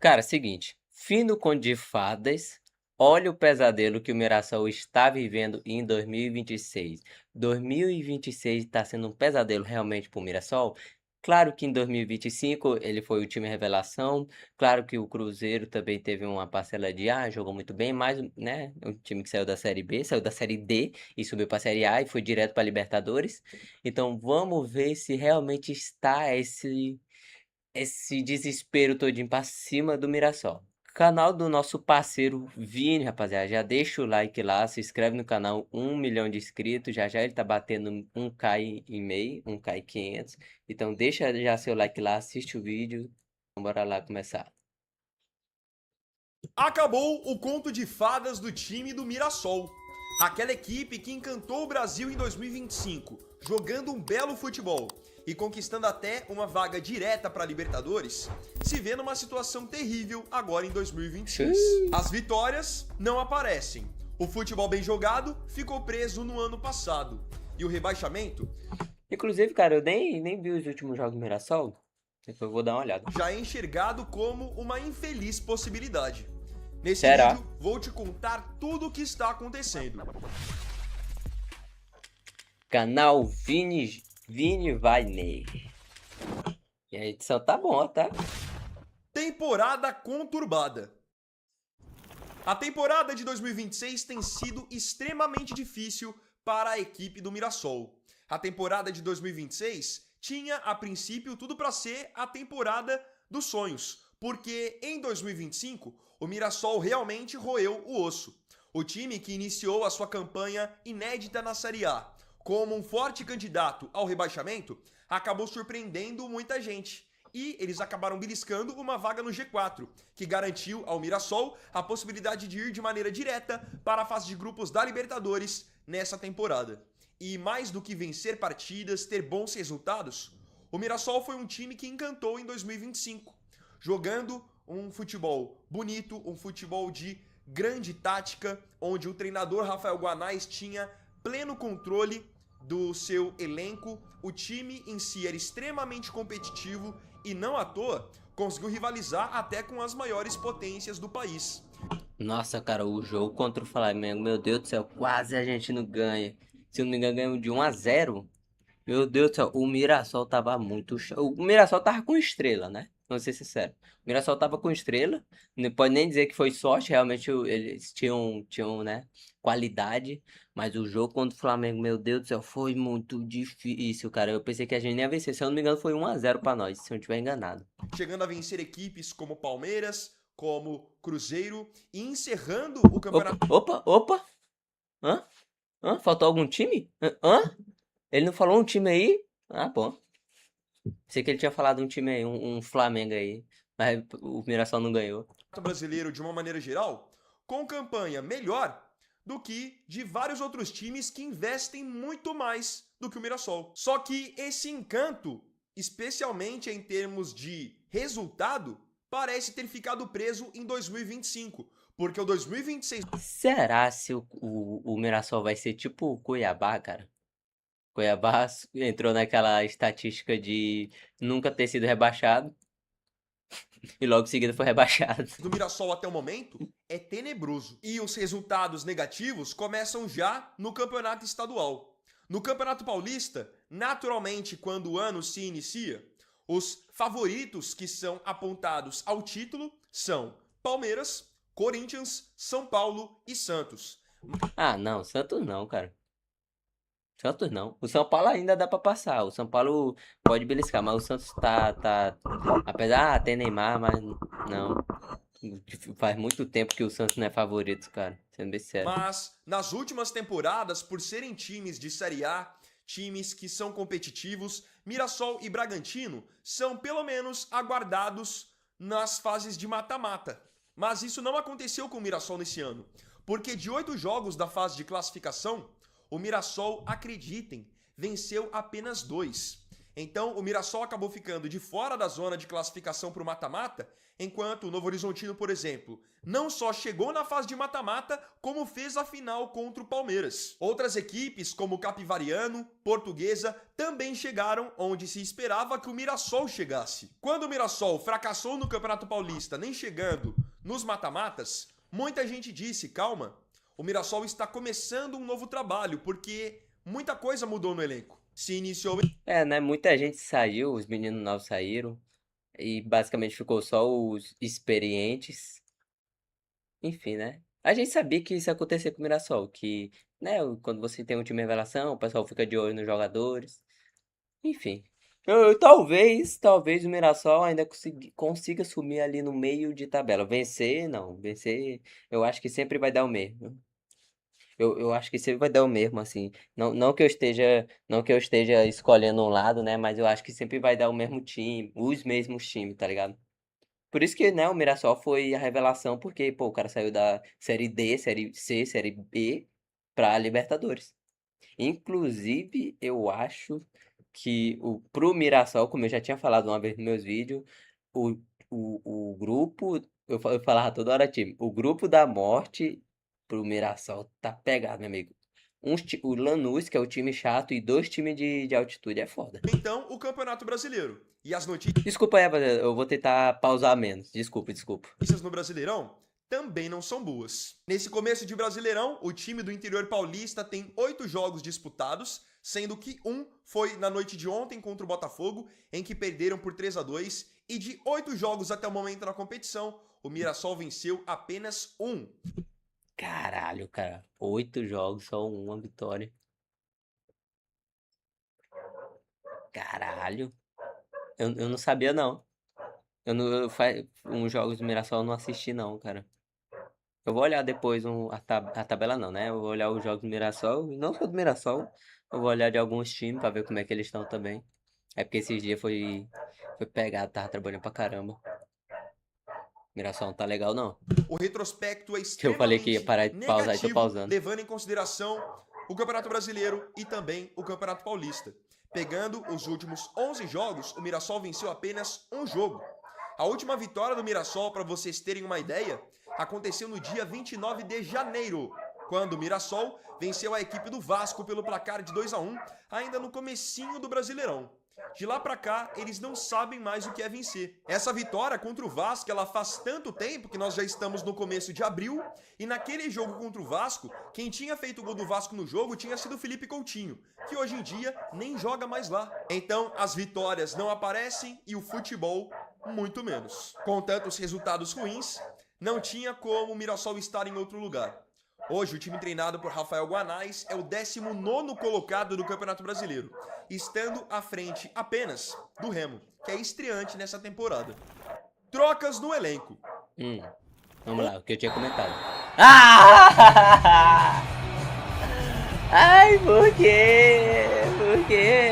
Cara, seguinte, fim do Conto de Fadas, olha o pesadelo que o Mirassol está vivendo em 2026. 2026 está sendo um pesadelo realmente para o Mirassol. Claro que em 2025 ele foi o time revelação, claro que o Cruzeiro também teve uma parcela de jogou muito bem, mas, né, o time que saiu da Série B, saiu da Série D e subiu para a Série A e foi direto para a Libertadores. Então vamos ver se realmente está esse desespero todinho pra cima do Mirassol. Canal do nosso parceiro Vini, rapaziada. Já deixa o like lá, se inscreve no canal, 1 milhão de inscritos. Já já ele tá batendo 1k e meio, 1k e 500. Então deixa já seu like lá, assiste o vídeo. Então, bora lá começar. Acabou o conto de fadas do time do Mirassol. Aquela equipe que encantou o Brasil em 2025, jogando um belo futebol e conquistando até uma vaga direta para a Libertadores, se vê numa situação terrível agora em 2026. Xiii. As vitórias não aparecem. O futebol bem jogado ficou preso no ano passado. E o rebaixamento Inclusive, cara, eu nem vi os últimos jogos do Mirassol. Depois eu vou dar uma olhada. já é enxergado como uma infeliz possibilidade. Nesse Será? vídeo, vou te contar tudo o que está acontecendo. Canal Vini Vainer. E a edição tá bom, tá? Temporada conturbada. A temporada de 2026 tem sido extremamente difícil para a equipe do Mirassol. A temporada de 2026 tinha, a princípio, tudo para ser a temporada dos sonhos, porque em 2025 o Mirassol realmente roeu o osso. O time que iniciou a sua campanha inédita na Série A como um forte candidato ao rebaixamento acabou surpreendendo muita gente. E eles acabaram beliscando uma vaga no G4, que garantiu ao Mirassol a possibilidade de ir de maneira direta para a fase de grupos da Libertadores nessa temporada. E mais do que vencer partidas, ter bons resultados, o Mirassol foi um time que encantou em 2025, jogando um futebol bonito, um futebol de grande tática, onde o treinador Rafael Guanais tinha pleno controle do seu elenco, o time em si era extremamente competitivo e não à toa conseguiu rivalizar até com as maiores potências do país. Nossa, cara, o jogo contra o Flamengo, meu Deus do céu, quase a gente não ganha. Se eu não me engano, ganhamos de 1-0. Meu Deus do céu, o Mirassol tava muito. O Mirassol tava com estrela, né? Vamos ser sincero. O Mirassol tava com estrela. Não pode nem dizer que foi sorte, realmente eles tinham, né, qualidade. Mas o jogo contra o Flamengo, meu Deus do céu, foi muito difícil, cara. Eu pensei que a gente nem ia vencer. Se eu não me engano, foi 1-0 pra nós, se eu não estiver enganado. Chegando a vencer equipes como Palmeiras, como Cruzeiro e encerrando o Opa, campeonato. opa, opa! Hã? Hã? Faltou algum time? Hã? Ele não falou um time aí? Ah, bom. Sei que ele tinha falado um time aí, um Flamengo aí. Mas o Mirassol não ganhou. Brasileiro de uma maneira geral, com campanha melhor do que de vários outros times que investem muito mais do que o Mirassol. Só que esse encanto, especialmente em termos de resultado, parece ter ficado preso em 2025, porque o 2026 Será se o Mirassol vai ser tipo o Cuiabá, cara? Cuiabá entrou naquela estatística de nunca ter sido rebaixado e logo em seguida foi rebaixado. do Mirassol até o momento é tenebroso. E os resultados negativos começam já no campeonato estadual. No Campeonato Paulista, naturalmente, quando o ano se inicia, os favoritos que são apontados ao título são Palmeiras, Corinthians, São Paulo e Santos. Ah, não, Santos não, cara. Santos não. O São Paulo ainda dá pra passar. O São Paulo pode beliscar, mas o Santos tá. Apesar, tem Neymar, mas não. Faz muito tempo que o Santos não é favorito, cara. Sendo bem sério. Mas nas últimas temporadas, por serem times de Série A, times que são competitivos, Mirassol e Bragantino são pelo menos aguardados nas fases de mata-mata. Mas isso não aconteceu com o Mirassol nesse ano, porque de 8 jogos da fase de classificação, o Mirassol, acreditem, venceu apenas 2. Então, o Mirassol acabou ficando de fora da zona de classificação para o mata-mata, enquanto o Novo Horizontino, por exemplo, não só chegou na fase de mata-mata, como fez a final contra o Palmeiras. Outras equipes, como o Capivariano, Portuguesa, também chegaram onde se esperava que o Mirassol chegasse. Quando o Mirassol fracassou no Campeonato Paulista, nem chegando nos mata-matas, muita gente disse, calma, o Mirassol está começando um novo trabalho, porque muita coisa mudou no elenco. Se iniciou... Né? Muita gente saiu, os meninos novos saíram. E basicamente ficou só os experientes. Enfim, né? A gente sabia que isso ia acontecer com o Mirassol. Que, né, quando você tem um time revelação, o pessoal fica de olho nos jogadores. Enfim. Talvez o Mirassol ainda consiga sumir ali no meio de tabela. Vencer, não. Vencer, eu acho que sempre vai dar o mesmo. Eu acho que sempre vai dar o mesmo, assim. Não que eu esteja escolhendo um lado, né? Mas eu acho que sempre vai dar o mesmo time, os mesmos times, tá ligado? Por isso que, né, o Mirassol foi a revelação, porque, pô, o cara saiu da Série D, Série C, Série B pra Libertadores. Inclusive, eu acho que pro Mirassol, como eu já tinha falado uma vez nos meus vídeos, o, o grupo, eu falava toda hora time, o grupo da morte pro Mirassol tá pegado, meu amigo. O Lanús, que é o time chato, e dois times de altitude é foda. Então, o Campeonato Brasileiro. E as notícias Desculpa aí, rapaziada, eu vou tentar pausar menos. Desculpa. no Brasileirão também não são boas. Nesse começo de Brasileirão, o time do interior paulista tem 8 jogos disputados, sendo que um foi na noite de ontem contra o Botafogo, em que perderam por 3-2, e de 8 jogos até o momento na competição, o Mirassol venceu apenas um. Caralho, cara. 8 jogos, só uma vitória. Caralho. Eu não sabia, não. Uns jogos do Mirassol eu não assisti, não, cara. Eu vou olhar depois a tabela, não, né? Eu vou olhar os jogos do Mirassol. E não só do Mirassol. Eu vou olhar de alguns times pra ver como é que eles estão também. É porque esses dias foi pegado, tava trabalhando pra caramba. Mirassol não tá legal, não. O retrospecto é Eu falei que ia extremamente parar de pausar e tô negativo, pausando. levando em consideração o Campeonato Brasileiro e também o Campeonato Paulista. Pegando os últimos 11 jogos, o Mirassol venceu apenas um jogo. A última vitória do Mirassol, para vocês terem uma ideia, aconteceu no dia 29 de janeiro, quando o Mirassol venceu a equipe do Vasco pelo placar de 2-1, ainda no comecinho do Brasileirão. De lá pra cá, eles não sabem mais o que é vencer. Essa vitória contra o Vasco, ela faz tanto tempo que nós já estamos no começo de abril, e naquele jogo contra o Vasco, quem tinha feito o gol do Vasco no jogo tinha sido o Felipe Coutinho, que hoje em dia nem joga mais lá. Então, as vitórias não aparecem e o futebol muito menos. Com tantos resultados ruins, não tinha como o Mirassol estar em outro lugar. Hoje, o time treinado por Rafael Guanais é o 19º colocado do Campeonato Brasileiro, estando à frente apenas do Remo, que é estreante nessa temporada. Trocas no elenco. Vamos lá, o que eu tinha comentado. Ah! Ai, por quê? Por quê?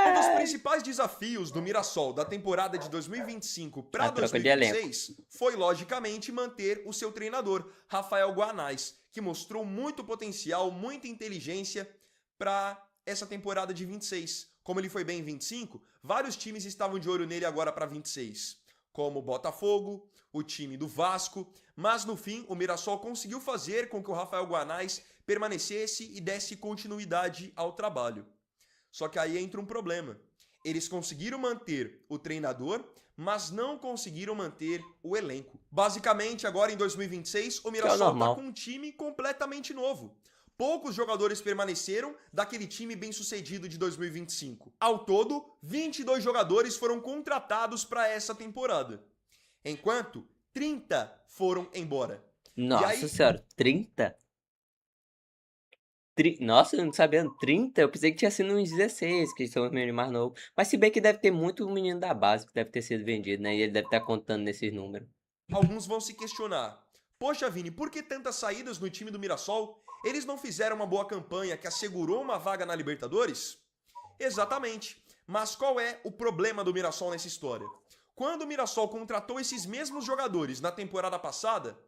Um dos principais desafios do Mirassol da temporada de 2025 para 2026 foi, logicamente, manter o seu treinador, Rafael Guanais, que mostrou muito potencial, muita inteligência para essa temporada de 26. Como ele foi bem em 25, vários times estavam de olho nele agora para 26, como o Botafogo, o time do Vasco, mas no fim o Mirassol conseguiu fazer com que o Rafael Guanais permanecesse e desse continuidade ao trabalho. Só que aí entra um problema. Eles conseguiram manter o treinador, mas não conseguiram manter o elenco. Basicamente, agora em 2026, o Mirassol está com um time completamente novo. Poucos jogadores permaneceram daquele time bem-sucedido de 2025. Ao todo, 22 jogadores foram contratados para essa temporada, enquanto 30 foram embora. Nossa senhora, 30? Nossa, eu não sabia, 30? Eu pensei que tinha sido uns 16, que são os meninos mais novos. Mas se bem que deve ter muito menino da base que deve ter sido vendido, né? E ele deve estar contando nesses números. Alguns vão se questionar. Poxa, Vini, por que tantas saídas no time do Mirassol? Eles não fizeram uma boa campanha que assegurou uma vaga na Libertadores? Exatamente. Mas qual é o problema do Mirassol nessa história? Quando o Mirassol contratou esses mesmos jogadores na temporada passada,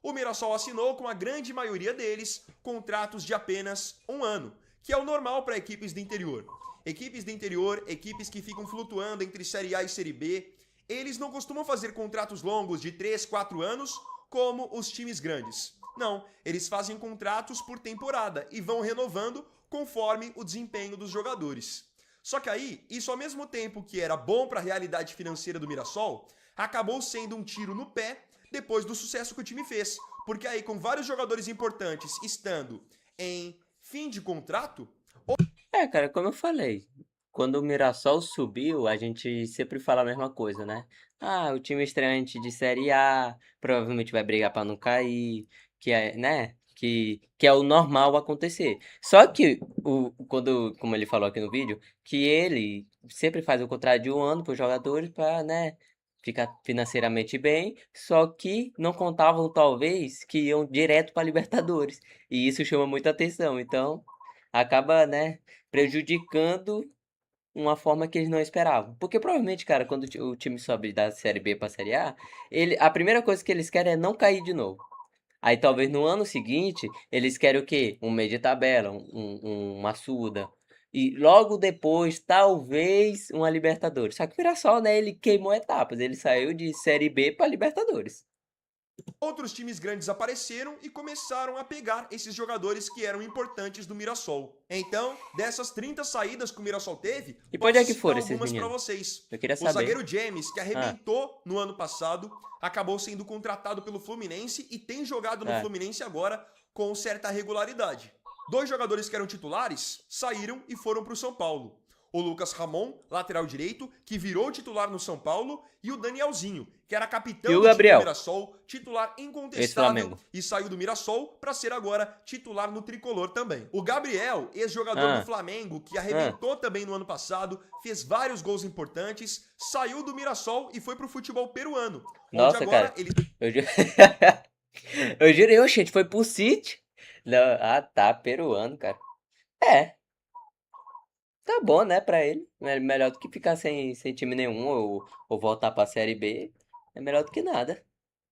o Mirassol assinou com a grande maioria deles contratos de apenas um ano, que é o normal para equipes do interior. Equipes do interior, equipes que ficam flutuando entre Série A e Série B, eles não costumam fazer contratos longos de 3, 4 anos como os times grandes. Não, eles fazem contratos por temporada e vão renovando conforme o desempenho dos jogadores. Só que aí, isso ao mesmo tempo que era bom para a realidade financeira do Mirassol, acabou sendo um tiro no pé depois do sucesso que o time fez. Porque aí, com vários jogadores importantes estando em fim de contrato... Cara, como eu falei, quando o Mirassol subiu, a gente sempre fala a mesma coisa, né? Ah, o time estreante de Série A provavelmente vai brigar pra não cair, que é, né? Que é o normal acontecer. Só que, quando, como ele falou aqui no vídeo, que ele sempre faz o contrato de um ano para os jogadores para, né, ficar financeiramente bem, só que não contavam, talvez, que iam direto para Libertadores. E isso chama muita atenção. Então, acaba, né, prejudicando uma forma que eles não esperavam. Porque provavelmente, cara, quando o time sobe da Série B pra Série A, a primeira coisa que eles querem é não cair de novo. Aí talvez no ano seguinte eles querem o quê? Um meio de tabela, uma Suda. E logo depois, talvez, uma Libertadores. Só que o Mirassol, né, ele queimou etapas. Ele saiu de Série B pra Libertadores. Outros times grandes apareceram e começaram a pegar esses jogadores que eram importantes do Mirassol. Então, dessas 30 saídas que o Mirassol teve, E pra onde é posso que citar foram esses algumas para meninos? vocês. Eu queria O saber. zagueiro James, que Ah, arrebentou no ano passado, acabou sendo contratado pelo Fluminense e tem jogado no ah. Fluminense agora com certa regularidade. Dois jogadores que eram titulares saíram e foram para o São Paulo. O Lucas Ramon, lateral direito, que virou titular no São Paulo, e o Danielzinho, que era E capitão o do time do Gabriel? Mirassol, titular Esse incontestável Flamengo. e saiu do Mirassol para ser agora titular no Tricolor também. O Gabriel, ex-jogador do Ah, Flamengo, que ah. arrebentou também no ano passado, fez vários gols importantes, saiu do Mirassol e foi pro futebol peruano, onde Nossa, agora cara. ele Eu, ju... eu jurei, oxente, foi pro City? Não, ah, tá, peruano, cara. É, tá bom, né, pra ele. Melhor do que ficar sem time nenhum ou voltar pra Série B. É melhor do que nada.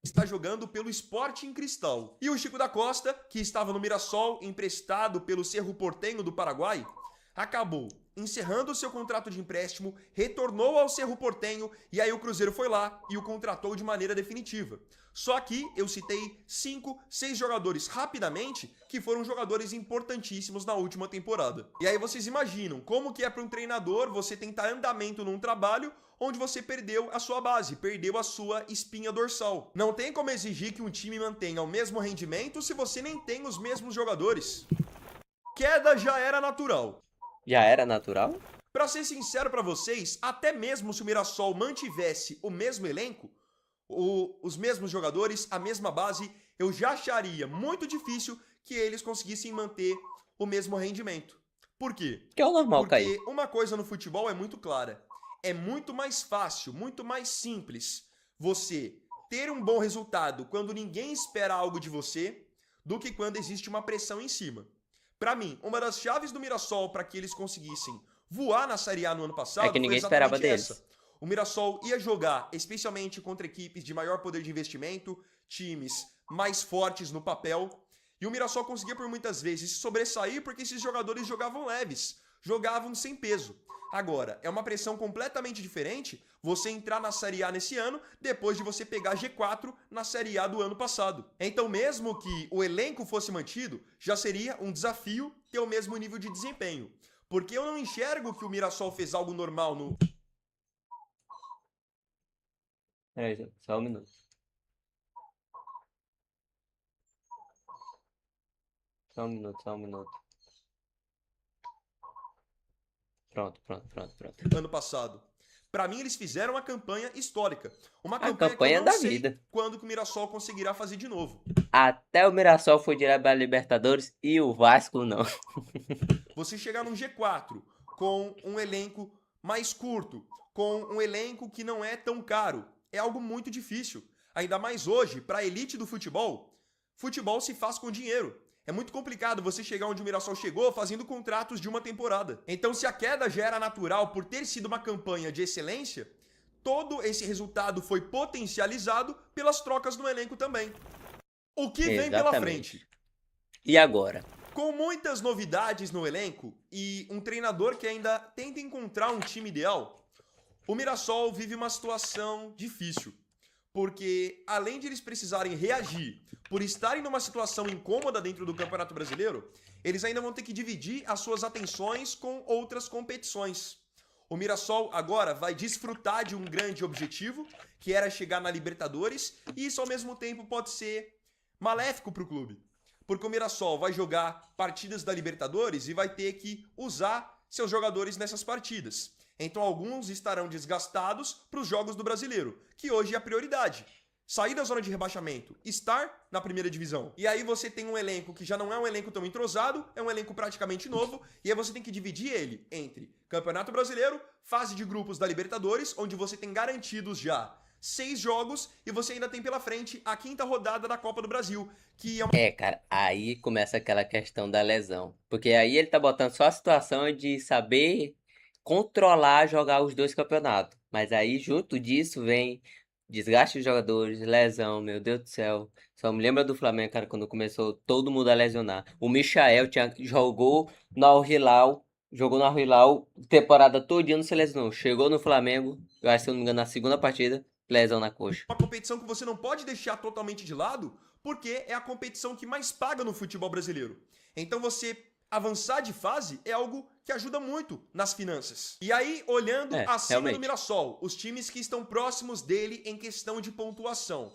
está jogando pelo Sporting Cristal. E o Chico da Costa, que estava no Mirassol, emprestado pelo Cerro Porteño do Paraguai, acabou encerrando seu contrato de empréstimo, retornou ao Cerro Porteño e aí o Cruzeiro foi lá e o contratou de maneira definitiva. Só que eu citei 5, 6 jogadores rapidamente que foram jogadores importantíssimos na última temporada. E aí vocês imaginam como que é para um treinador você tentar andamento num trabalho onde você perdeu a sua base, perdeu a sua espinha dorsal. Não tem como exigir que um time mantenha o mesmo rendimento se você nem tem os mesmos jogadores. Queda já era natural. Já era natural? Pra ser sincero pra vocês, até mesmo se o Mirassol mantivesse o mesmo elenco, os mesmos jogadores, a mesma base, eu já acharia muito difícil que eles conseguissem manter o mesmo rendimento. Por quê? Que é o normal cair. Porque uma coisa no futebol é muito clara. É muito mais fácil, muito mais simples você ter um bom resultado quando ninguém espera algo de você do que quando existe uma pressão em cima. Pra mim, uma das chaves do Mirassol para que eles conseguissem voar na Série A no ano É passado que foi ninguém esperava exatamente deles. essa. O Mirassol ia jogar, especialmente contra equipes de maior poder de investimento, times mais fortes no papel, e o Mirassol conseguia por muitas vezes se sobressair porque esses jogadores jogavam leves, jogavam sem peso. Agora, é uma pressão completamente diferente você entrar na Série A nesse ano, depois de você pegar G4 na Série A do ano passado. Então, mesmo que o elenco fosse mantido, já seria um desafio ter o mesmo nível de desempenho. Porque eu não enxergo que o Mirassol fez algo normal no... Peraí, só um minuto. Só um minuto, só um minuto. Pronto. ano passado. Pra mim, eles fizeram uma campanha histórica. Uma A campanha que eu campanha não da sei vida. quando que o Mirassol conseguirá fazer de novo. Até o Mirassol foi direto pra Libertadores e o Vasco não. Você chegar num G4 com um elenco mais curto, com um elenco que não é tão caro, é algo muito difícil. Ainda mais hoje, para a elite do futebol, futebol se faz com dinheiro. É muito complicado você chegar onde o Mirassol chegou fazendo contratos de uma temporada. Então, se a queda já era natural por ter sido uma campanha de excelência, todo esse resultado foi potencializado pelas trocas no elenco também. O que vem pela Exatamente. frente? E agora? Com muitas novidades no elenco e um treinador que ainda tenta encontrar um time ideal, o Mirassol vive uma situação difícil. Porque além de eles precisarem reagir por estarem numa situação incômoda dentro do Campeonato Brasileiro, eles ainda vão ter que dividir as suas atenções com outras competições. O Mirassol agora vai desfrutar de um grande objetivo, que era chegar na Libertadores, e isso ao mesmo tempo pode ser maléfico para o clube. Porque o Mirassol vai jogar partidas da Libertadores e vai ter que usar seus jogadores nessas partidas. Então alguns estarão desgastados para os jogos do Brasileiro, que hoje é a prioridade. Sair da zona de rebaixamento, estar na primeira divisão. E aí você tem um elenco que já não é um elenco tão entrosado, é um elenco praticamente novo, e aí você tem que dividir ele entre Campeonato Brasileiro, fase de grupos da Libertadores, onde você tem garantidos já 6 jogos, e você ainda tem pela frente a 5ª rodada da Copa do Brasil, que é uma... Cara, aí começa aquela questão da lesão. Porque aí ele tá botando só a situação de saber controlar jogar os dois campeonatos. Mas aí, junto disso, vem desgaste dos jogadores, lesão, meu Deus do céu. Só me lembra do Flamengo, cara, quando começou todo mundo a lesionar. O Michael jogou no Al-Hilal temporada todinha, não se lesionou. Chegou no Flamengo, eu acho, se eu não me engano, na segunda partida, lesão na coxa. uma competição que você não pode deixar totalmente de lado, porque é a competição que mais paga no futebol brasileiro. Então você avançar de fase é algo que ajuda muito nas finanças. E aí, olhando acima do Realmente. Mirassol, os times que estão próximos dele em questão de pontuação.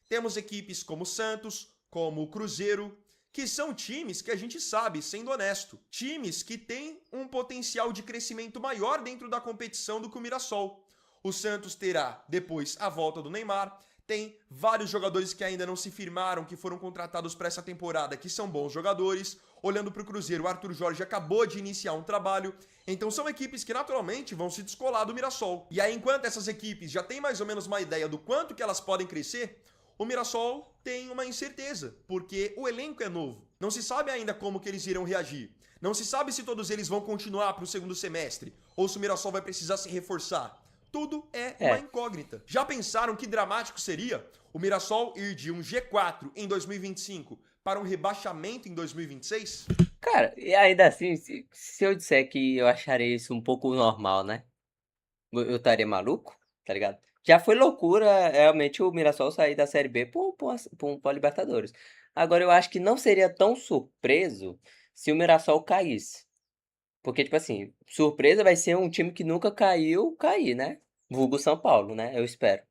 Temos equipes como o Santos, como o Cruzeiro, que são times que a gente sabe, sendo honesto, times que têm um potencial de crescimento maior dentro da competição do que o Mirassol. O Santos terá depois a volta do Neymar, tem vários jogadores que ainda não se firmaram, que foram contratados para essa temporada, que são bons jogadores. Olhando para o Cruzeiro, o Arthur Jorge acabou de iniciar um trabalho. Então são equipes que naturalmente vão se descolar do Mirassol. E aí, enquanto essas equipes já têm mais ou menos uma ideia do quanto que elas podem crescer, o Mirassol tem uma incerteza, porque o elenco é novo. Não se sabe ainda como que eles irão reagir. Não se sabe se todos eles vão continuar para o segundo semestre, ou se o Mirassol vai precisar se reforçar. Tudo é uma incógnita. Já pensaram que dramático seria o Mirassol ir de um G4 em 2025 para um rebaixamento em 2026? Cara, e ainda assim, se eu disser que eu acharia isso um pouco normal, né? Eu estaria maluco, tá ligado? Já foi loucura realmente o Mirassol sair da Série B pra Libertadores. Agora eu acho que não seria tão surpreso se o Mirassol caísse. Porque, tipo assim, surpresa vai ser um time que nunca caiu, cair, né? Vulgo São Paulo, né? Eu espero.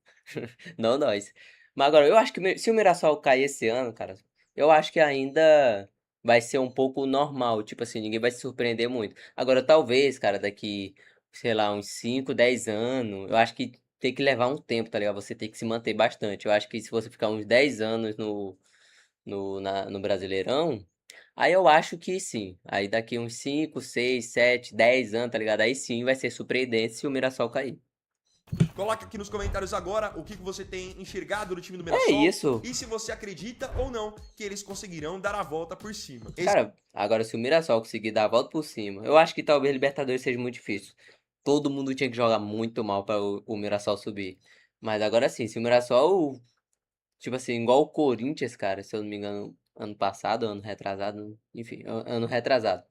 Não nós. Mas agora, eu acho que se o Mirassol cair esse ano, cara, eu acho que ainda vai ser um pouco normal. Tipo assim, ninguém vai se surpreender muito. Agora, talvez, cara, daqui, sei lá, uns 5 10 anos, eu acho que tem que levar um tempo, tá ligado? Você tem que se manter bastante. Eu acho que se você ficar uns 10 anos no Brasileirão, aí eu acho que sim. Aí daqui uns 5 6 7 10 anos, tá ligado? Aí sim vai ser surpreendente se o Mirassol cair. Coloque aqui nos comentários agora o que você tem enxergado do time do É Mirassol isso. e se você acredita ou não que eles conseguirão dar a volta por cima. Cara, agora se o Mirassol conseguir dar a volta por cima, eu acho que talvez Libertadores seja muito difícil. Todo mundo tinha que jogar muito mal para o Mirassol subir. Mas agora sim, se o Mirassol, tipo assim, igual o Corinthians, cara, se eu não me engano, ano passado, ano retrasado, enfim, ano retrasado.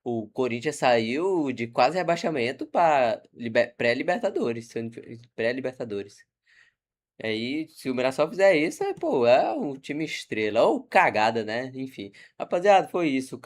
O Corinthians saiu de quase rebaixamento para pré-Libertadores, pré-Libertadores. Aí, se o Mirassol fizer isso, pô, é um time estrela, ou cagada, né? Enfim, rapaziada, foi isso.